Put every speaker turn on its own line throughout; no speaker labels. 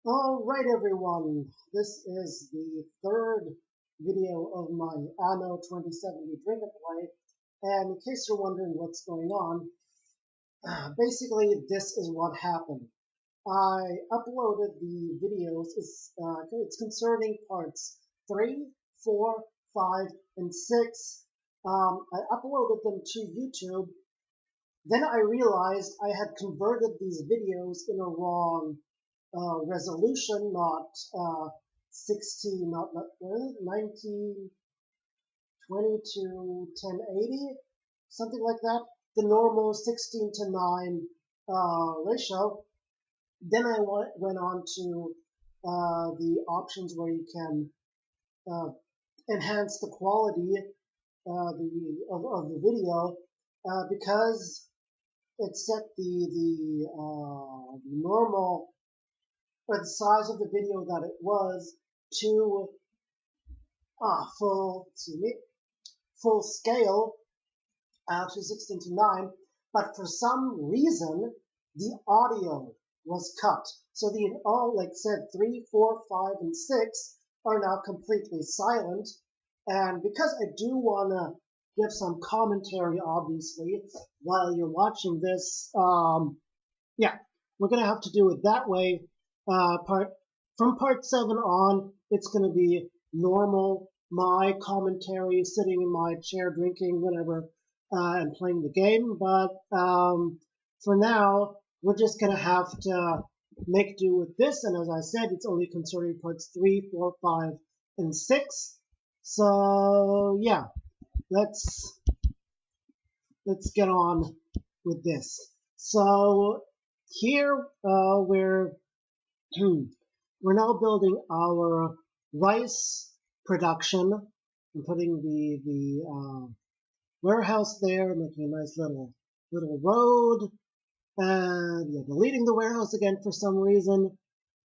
Alright everyone, this is the third video of my Anno 2070 Drink and Play, and in case you're wondering what's going on, basically this is what happened. I uploaded the videos, it's concerning parts 3, 4, 5, and 6. I uploaded them to YouTube, then I realized I had converted these videos in a wrong resolution, not 16, not 1920 to 1080, something like that. The normal 16 to 9 ratio. Then I went on to the options where you can uh, enhance the quality of the video because it set the normal or the size of the video that it was to full scale to 16 to 9, but for some reason the audio was cut. So the all, like said, 3, 4, 5, and 6 are now completely silent. And because I do want to give some commentary, obviously, while you're watching this, yeah, we're going to have to do it that way. From part 7 on, it's going to be normal, my commentary, sitting in my chair, drinking, whatever, and playing the game. But for now, we're just going to have to make do with this. And as I said, it's only concerning parts 3, 4, 5, and 6. So yeah, let's get on with this. So here we're now building our rice production. I'm putting the warehouse there, making a nice little road, and yeah, deleting the warehouse again for some reason.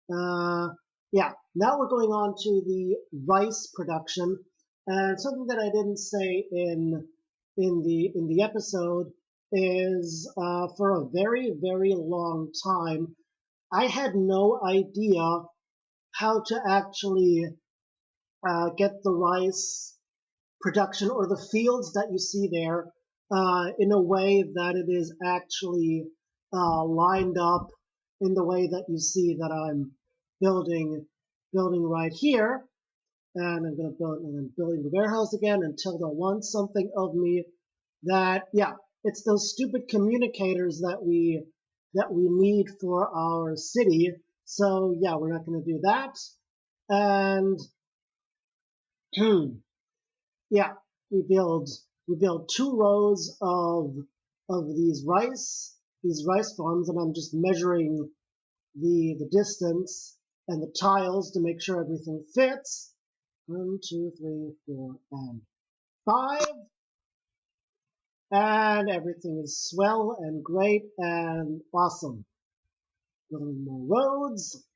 Yeah, now we're going on to the rice production, and something that I didn't say in the episode is for a very long time I had no idea how to actually get the rice production or the fields that you see there in a way that it is actually lined up in the way that you see that I'm building right here. And I'm going to build, and I'm building the warehouse again until they want something of me that, yeah, it's those stupid communicators that we need for our city. So yeah, we're not going to do that. And yeah, we build 2 rows of these rice farms, and I'm just measuring the distance and the tiles to make sure everything fits. 1, 2, 3, 4, and 5. And everything is swell and great and awesome. Building more roads.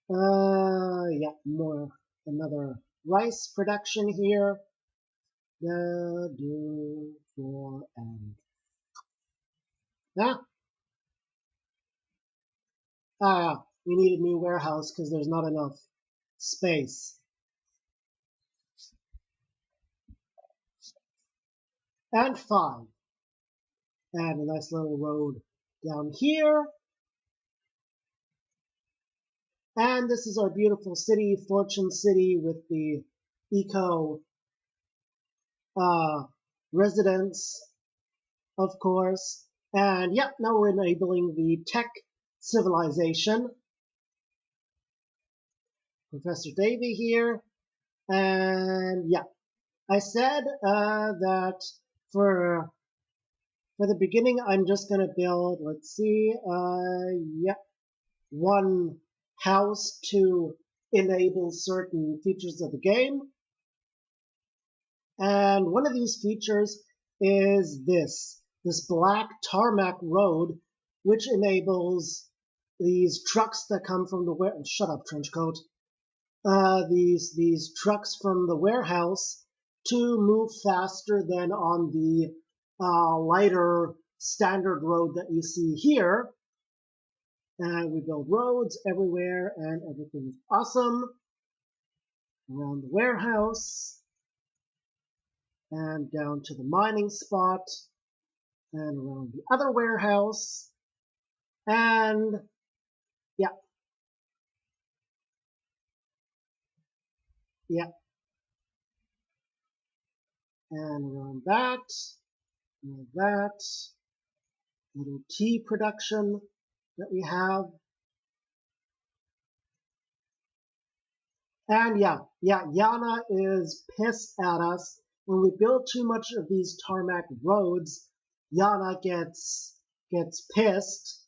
Yeah, another rice production here. Do, 4, and we need a new warehouse because there's not enough space. And 5. And a nice little road down here. And this is our beautiful city, Fortune City, with the eco residents, of course. And yeah, now we're enabling the tech civilization. Professor Davy here. And yeah, I said that for the beginning, I'm just going to build, let's see, yeah, 1 house to enable certain features of the game. And one of these features is this black tarmac road, which enables these trucks that come from the shut up, trenchcoat. These trucks from the warehouse to move faster than on the lighter standard road that you see here. And we build roads everywhere, and everything is awesome. Around the warehouse, and down to the mining spot, and around the other warehouse, and yeah, yeah, and around that little tea production that we have. And yeah, Yana is pissed at us. When we build too much of these tarmac roads, Yana gets pissed.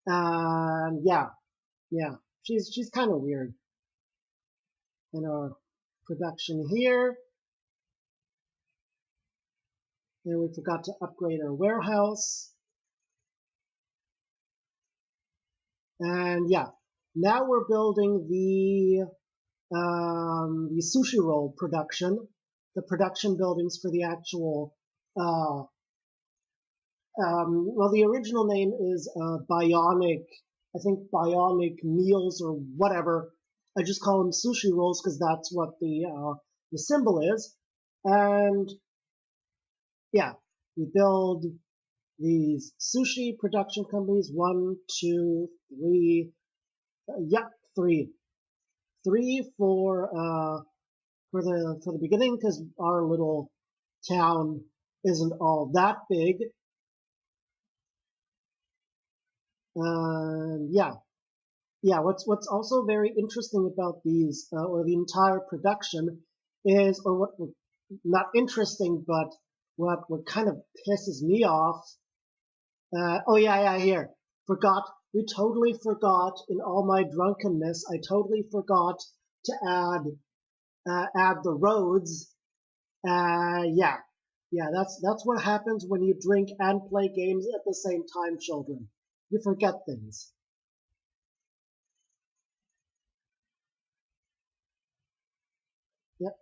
And yeah, she's kind of weird. In our production here, and we forgot to upgrade our warehouse. And yeah, now we're building the sushi roll production, the production buildings for the actual. Well, the original name is Bionic. I think Bionic Meals or whatever. I just call them sushi rolls because that's what the symbol is. And yeah, we build these sushi production companies. 1, 2, 3. Yeah, 3. 3 for the beginning because our little town isn't all that big. Yeah. What's also very interesting about these or the entire production is, or what not interesting, but what kind of pisses me off. Oh yeah, here. We totally forgot in all my drunkenness. I totally forgot to add the roads. Yeah. That's what happens when you drink and play games at the same time, children. You forget things. Yep.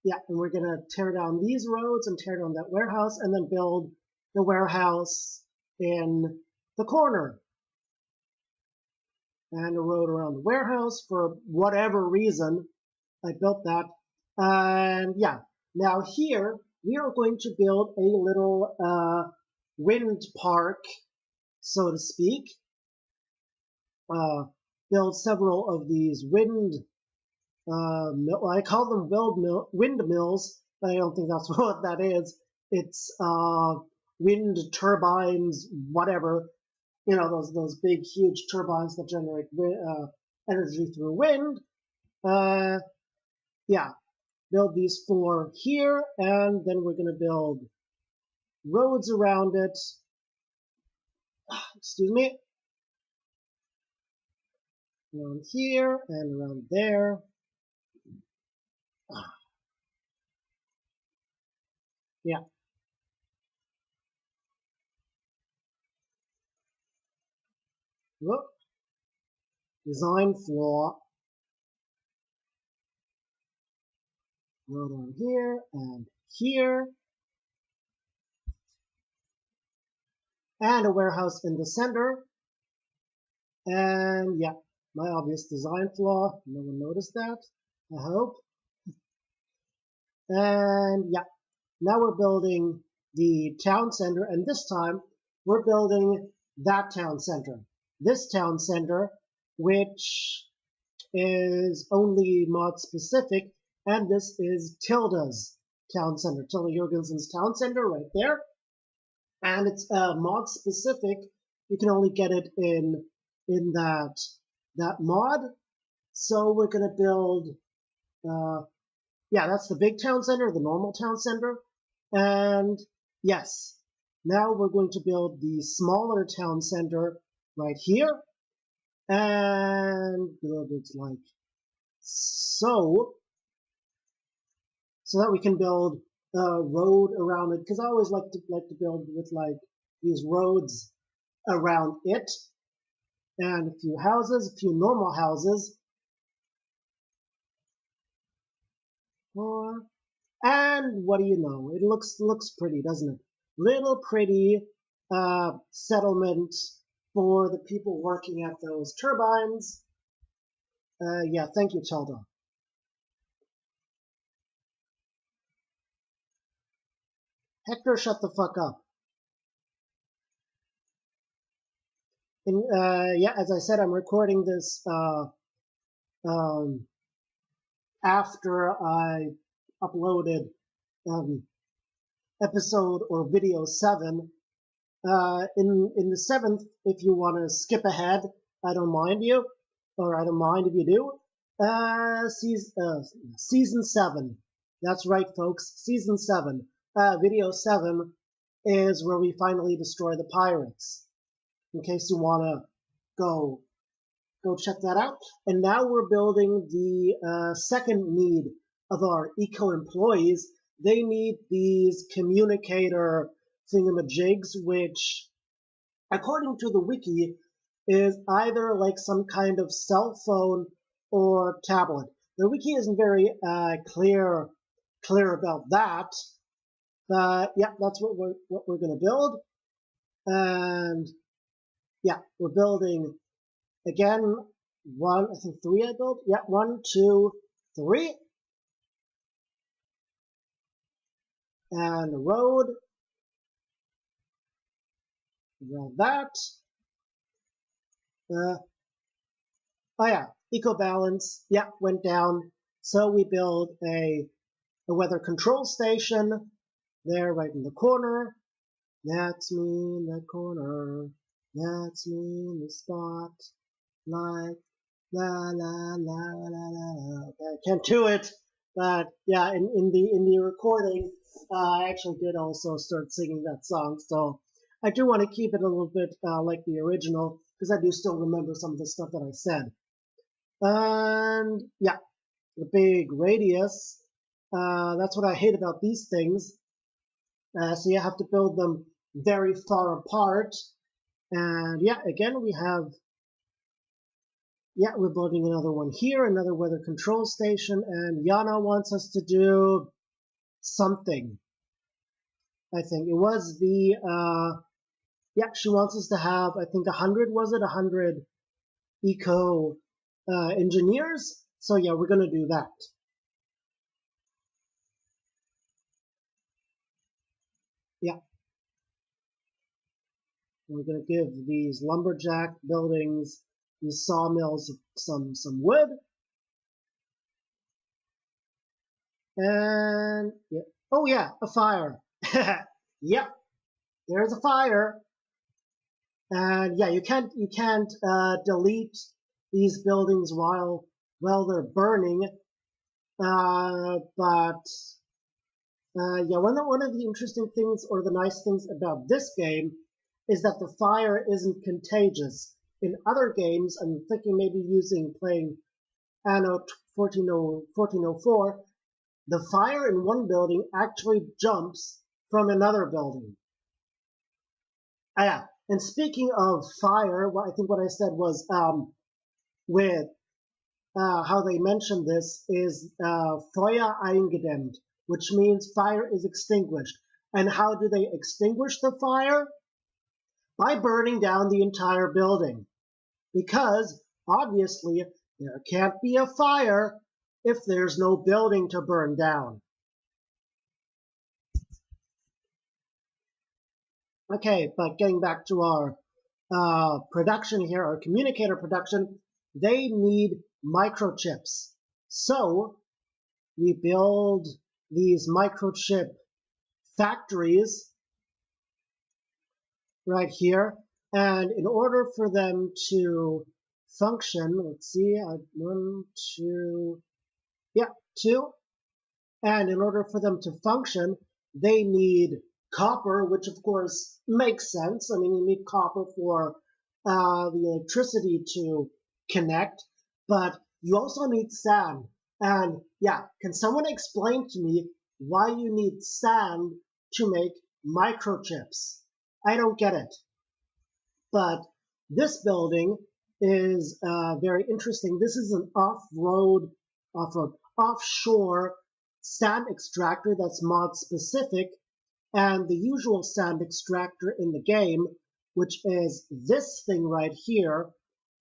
Yeah, and we're gonna tear down these roads and tear down that warehouse, and then build the warehouse in the corner, and a road around the warehouse for whatever reason. I built that. And yeah, now here we are going to build a little wind park, so to speak. Build several of these I call them windmills, but I don't think that's what that is. It's wind turbines, whatever. You know, those big, huge turbines that generate energy through wind. Yeah, build these 4 here, and then we're going to build roads around it. Excuse me. Around here and around there. Yeah. Whoop. Design flaw. Road on here and here. And a warehouse in the center. And yeah, my obvious design flaw. No one noticed that, I hope. And yeah, now we're building the town center, and this time we're building that town center. This town center, which is only mod specific, and this is Tilda's town center, Tilda Jorgensen's town center right there. And it's mod specific. You can only get it in that mod. So we're gonna build yeah, that's the big town center, the normal town center. And yes, now we're going to build the smaller town center right here. And build it like so that we can build a road around it. Because I always like to build with like these roads around it, and a few houses, a few normal houses. And what do you know? It looks pretty, doesn't it? Little pretty. settlement for the people working at those turbines. Yeah, thank you, Tilda. Hector, shut the fuck up. And yeah, as I said, I'm recording this um, after I uploaded episode or video 7. In the 7th, if you want to skip ahead, I don't mind you, or I don't mind if you do. Season 7. That's right, folks. Season 7. Video 7 is where we finally destroy the pirates. In case you want to go check that out. And now we're building the second need of our eco-employees. They need these communicator thingamajigs, which, according to the wiki, is either like some kind of cell phone or tablet. The wiki isn't very clear about that, but yeah, that's what we're going to build. And yeah, we're building again. I think 3 I built. Yeah, 1, 2, 3. And the road. Around that. Oh yeah, eco balance. Yeah, went down. So we build a weather control station there right in the corner. That's me in the corner. That's me in the spot. Like la la la la la. Okay, I can't do it, but yeah, in the recording, I actually did also start singing that song. So I do want to keep it a little bit like the original because I do still remember some of the stuff that I said. And yeah, the big radius. That's what I hate about these things. So you have to build them very far apart. And yeah, again, we have, yeah, we're building another one here, another weather control station. And Yana wants us to do something. I think it was yeah, she wants us to have, I think 100, was it? 100 eco engineers. So yeah, we're going to do that. Yeah. We're going to give these lumberjack buildings, these sawmills, some wood. And yeah. Oh yeah, a fire. Yep, there's a fire. And yeah, you can't delete these buildings while they're burning. But yeah, one of the interesting things or the nice things about this game is that the fire isn't contagious. In other games, I'm thinking maybe playing Anno 1404, the fire in one building actually jumps from another building. Yeah, and speaking of fire, I think what I said was with how they mentioned this is Feuer eingedämmt, which means fire is extinguished. And how do they extinguish the fire? By burning down the entire building. Because, obviously, there can't be a fire if there's no building to burn down. Okay, but getting back to our production here, our communicator production, they need microchips. So we build these microchip factories right here. And in order for them to function, let's see, 1, 2, yeah, 2. And in order for them to function, they need copper, which of course makes sense. I mean, you need copper for the electricity to connect, but you also need sand. And yeah, can someone explain to me why you need sand to make microchips? I don't get it. But this building is very interesting. This is an offshore sand extractor that's mod specific. And the usual sand extractor in the game, which is this thing right here,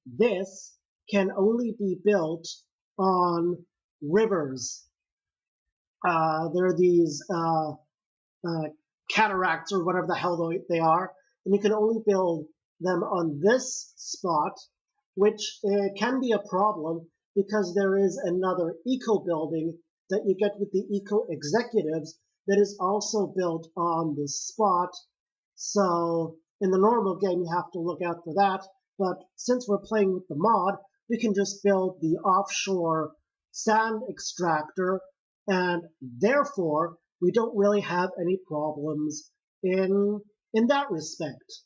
this can only be built on rivers. There are these uh, cataracts or whatever the hell they are, and you can only build them on this spot, which can be a problem because there is another eco building that you get with the eco executives that is also built on this spot. So in the normal game, you have to look out for that. But since we're playing with the mod, we can just build the offshore sand extractor, and therefore we don't really have any problems in that respect.